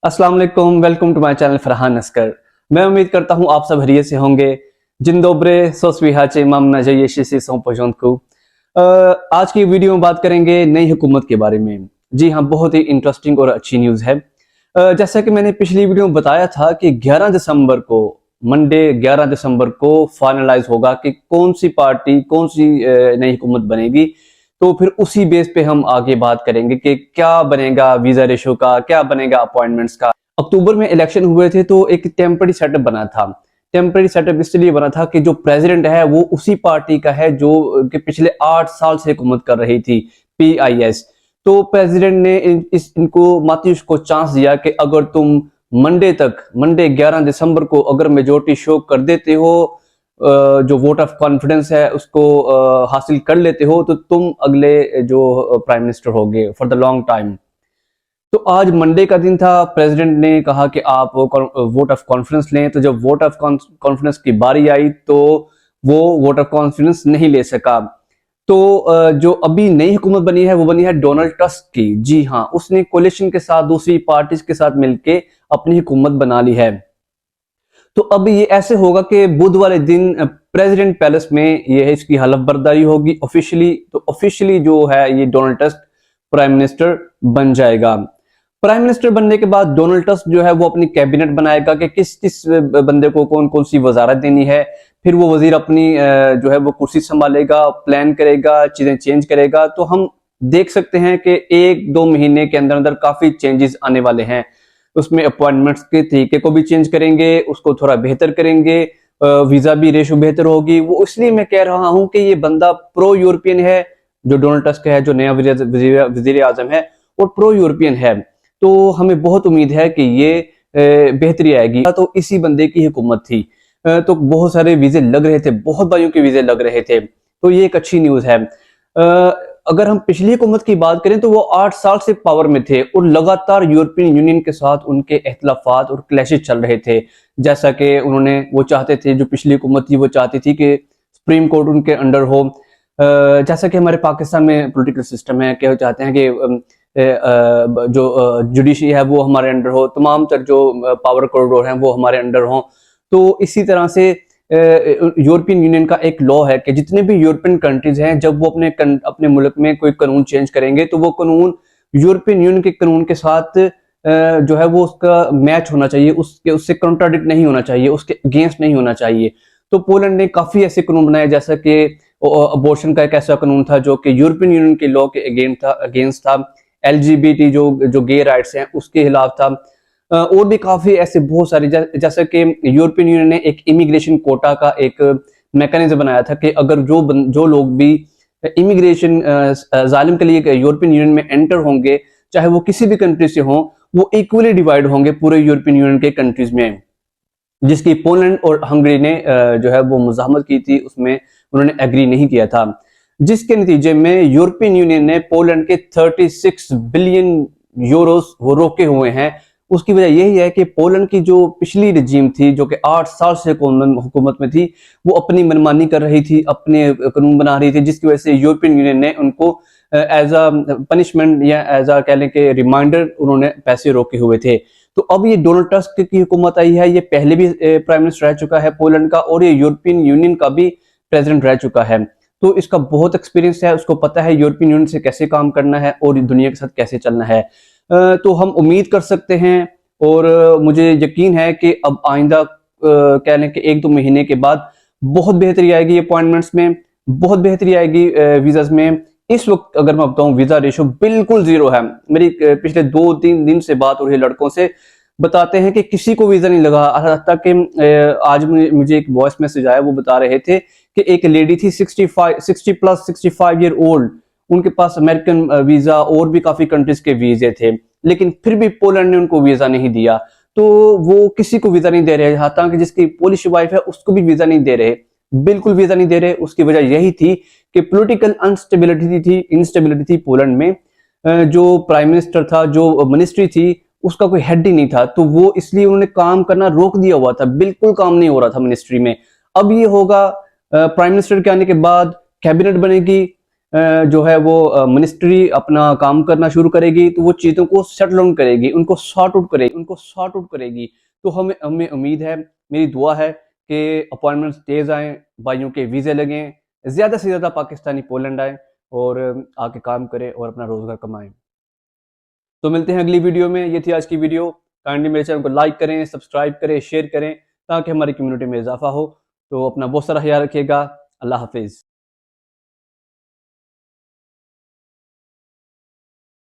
अस्सलाम वालेकुम, welcome to my channel Farhan Askar. मैं उम्मीद करता हूँ आप सब हरिये से होंगे। जिन दोबरे सोसविहाचे मामना जाइए शिशी सौ को। आज की वीडियो में बात करेंगे नई हुकूमत के बारे में। जी हाँ, बहुत ही इंटरेस्टिंग और अच्छी न्यूज़ है। जैसा कि मैंने पिछली वीडियो में बताया था कि 11 दिसंबर को मंडे 11 दिसंबर को फाइनलाइज होगा कि कौन सी पार्टी कौन सी नई हुकूमत बनेगी। तो फिर उसी बेस पे हम आगे बात करेंगे कि क्या बनेगा वीजा रेशो का, क्या बनेगा अपॉइंटमेंट्स का। अक्टूबर में इलेक्शन हुए थे तो एक टेम्पररी सेटअप बना था। टेम्पररी सेटअप इसलिए बना था कि जो प्रेसिडेंट है वो उसी पार्टी का है जो कि पिछले 8 साल से हुकूमत कर रही थी, PIS। तो प्रेसिडेंट ने इनको मातीश को चांस दिया कि अगर तुम मंडे 11 दिसंबर को अगर मेजोरिटी शो कर देते हो, जो वोट ऑफ कॉन्फिडेंस है उसको हासिल कर लेते हो, तो तुम अगले जो प्राइम मिनिस्टर होगे फॉर द लॉन्ग टाइम। तो आज मंडे का दिन था। प्रेसिडेंट ने कहा कि आप वोट ऑफ कॉन्फिडेंस लें। तो जब वोट ऑफ कॉन्फिडेंस की बारी आई तो वो वोट ऑफ कॉन्फिडेंस नहीं ले सका। तो जो अभी नई हुकूमत बनी है वो बनी है डोनाल्ड टस्क की। जी हाँ, उसने कोलिशन के साथ दूसरी पार्टीज के साथ मिलके अपनी हुकूमत बना ली है। तो अब ये ऐसे होगा कि बुध वाले दिन प्रेसिडेंट पैलेस में ये इसकी हलफ बर्दारी होगी ऑफिशियली। तो ऑफिशियली जो है ये डोनाल्ड टस्क प्राइम मिनिस्टर बन जाएगा। प्राइम मिनिस्टर बनने के बाद डोनाल्ड टस्क जो है वो अपनी कैबिनेट बनाएगा कि किस किस बंदे को कौन कौन सी वजारत देनी है। फिर वो वजीर अपनी जो है वो कुर्सी संभालेगा, प्लान करेगा, चीजें चेंज करेगा। तो हम देख सकते हैं कि 1-2 महीने के अंदर अंदर काफी चेंजेस आने वाले हैं। उसमें अपॉइंटमेंट्स के तरीके को भी चेंज करेंगे, उसको थोड़ा बेहतर करेंगे, वीजा भी रेशो बेहतर होगी। वो इसलिए मैं कह रहा हूं कि ये बंदा प्रो यूरोपियन है, जो डोनाल्ड टस्क है, जो नया वजीर आजम है, और प्रो यूरोपियन है। तो हमें बहुत उम्मीद है कि ये बेहतरी आएगी। तो इसी बंदे की हुकूमत थी। तो बहुत सारे वीजे लग रहे थे, बहुत भाइयों के वीजे लग रहे थे। तो ये एक अच्छी न्यूज है। अगर हम पिछली हुकूमत की बात करें तो वो 8 साल से पावर में थे और लगातार यूरोपियन यूनियन के साथ उनके इख्तलाफात और क्लैशेस चल रहे थे। जैसा कि वो चाहते थे, जो पिछली हुकूमत थी वो चाहती थी कि सुप्रीम कोर्ट उनके अंडर हो। जैसा कि हमारे पाकिस्तान में पॉलिटिकल सिस्टम है कि वो चाहते हैं कि जो जुडिशरी है वो हमारे अंडर हो, तमाम तर जो पावर कॉरिडोर हैं वो हमारे अंडर हों। तो इसी तरह से यूरोपियन यूनियन का एक लॉ है कि जितने भी यूरोपियन कंट्रीज हैं, जब वो अपने मुल्क में कोई कानून चेंज करेंगे तो वो कानून यूरोपियन यूनियन के कानून के साथ जो है वो उसका मैच होना चाहिए, उससे कॉन्ट्राडिक्ट नहीं होना चाहिए, उसके अगेंस्ट नहीं होना चाहिए। तो पोलैंड ने काफी ऐसे कानून बनाए, जैसा कि अबॉर्शन का एक ऐसा कानून था जो कि यूरोपियन यूनियन के लॉ के अगेंस्ट था। LGBT जो गे राइट्स हैं उसके खिलाफ था। और भी काफी ऐसे बहुत सारे, जैसे कि यूरोपियन यूनियन ने एक इमिग्रेशन कोटा का एक मैकेनिज्म बनाया था कि अगर जो लोग भी इमिग्रेशन जालिम के लिए यूरोपियन यूनियन में एंटर होंगे, चाहे वो किसी भी कंट्री से हों, वो इक्वली डिवाइड होंगे पूरे यूरोपियन यूनियन के कंट्रीज में। जिसकी पोलैंड और हंगरी ने जो है वो मुज़ाहमत की थी, उसमें उन्होंने एग्री नहीं किया था। जिसके नतीजे में यूरोपियन यूनियन ने पोलैंड के 36 बिलियन यूरोस वो रोके हुए हैं। उसकी वजह यही है कि पोलैंड की जो पिछली रजीम थी, जो कि 8 साल से हुकूमत में थी, वो अपनी मनमानी कर रही थी, अपने कानून बना रही थी, जिसकी वजह से यूरोपियन यूनियन ने उनको एज अ पनिशमेंट या एज अ कह लें कि रिमाइंडर उन्होंने पैसे रोके हुए थे। तो अब ये डोनाल्ड टस्क की हुकूमत आई है। ये पहले भी प्राइम मिनिस्टर रह चुका है पोलैंड का, और ये यूरोपियन यूनियन का भी प्रेसिडेंट रह चुका है। तो इसका बहुत एक्सपीरियंस है, उसको पता है यूरोपियन यूनियन से कैसे काम करना है और दुनिया के साथ कैसे चलना है। तो हम उम्मीद कर सकते हैं, और मुझे यकीन है कि अब आइंदा कह लें कि 1-2 महीने के बाद बहुत बेहतरी आएगी अपॉइंटमेंट्स में, बहुत बेहतरी आएगी वीजाज में। इस वक्त अगर मैं बताऊं, वीजा रेशो बिल्कुल जीरो है। मेरी पिछले 2-3 दिन से बात हो रही है लड़कों से, बताते हैं कि किसी को वीजा नहीं लगा। तक कि आज मुझे एक वॉइस मैसेज आया, वो बता रहे थे कि एक लेडी थी 65 ईयर ओल्ड, उनके पास अमेरिकन वीजा और भी काफी कंट्रीज के वीजे थे, लेकिन फिर भी पोलैंड ने उनको वीजा नहीं दिया। तो वो किसी को वीजा नहीं दे रहे, हालांकि जिसकी पोलिश वाइफ है उसको भी वीजा नहीं दे रहे, बिल्कुल वीजा नहीं दे रहे। उसकी वजह यही थी कि पॉलिटिकल इंस्टेबिलिटी थी पोलैंड में। जो प्राइम मिनिस्टर था, जो मिनिस्ट्री थी, उसका कोई हेड ही नहीं था। तो वो इसलिए उन्होंने काम करना रोक दिया हुआ था, बिल्कुल काम नहीं हो रहा था मिनिस्ट्री में। अब ये होगा, प्राइम मिनिस्टर के आने के बाद कैबिनेट बनेगी, जो है वो मिनिस्ट्री अपना काम करना शुरू करेगी तो वो चीज़ों को सेटल डाउन करेगी, उनको सॉर्ट आउट करेगी। तो हमें हमें उम्मीद है, मेरी दुआ है कि अपॉइंटमेंट्स तेज़ आएँ, भाइयों के वीज़े लगें, ज़्यादा से ज़्यादा पाकिस्तानी पोलैंड आएँ और आके काम करें और अपना रोज़गार कमाएँ। तो मिलते हैं अगली वीडियो में। ये थी आज की वीडियो। काइंडली मेरे चैनल को लाइक करें, सब्सक्राइब करें, शेयर करें ताकि हमारी कम्युनिटी में इजाफा हो। तो अपना बहुत सारा ख्याल रखिएगा। अल्लाह हाफिज़।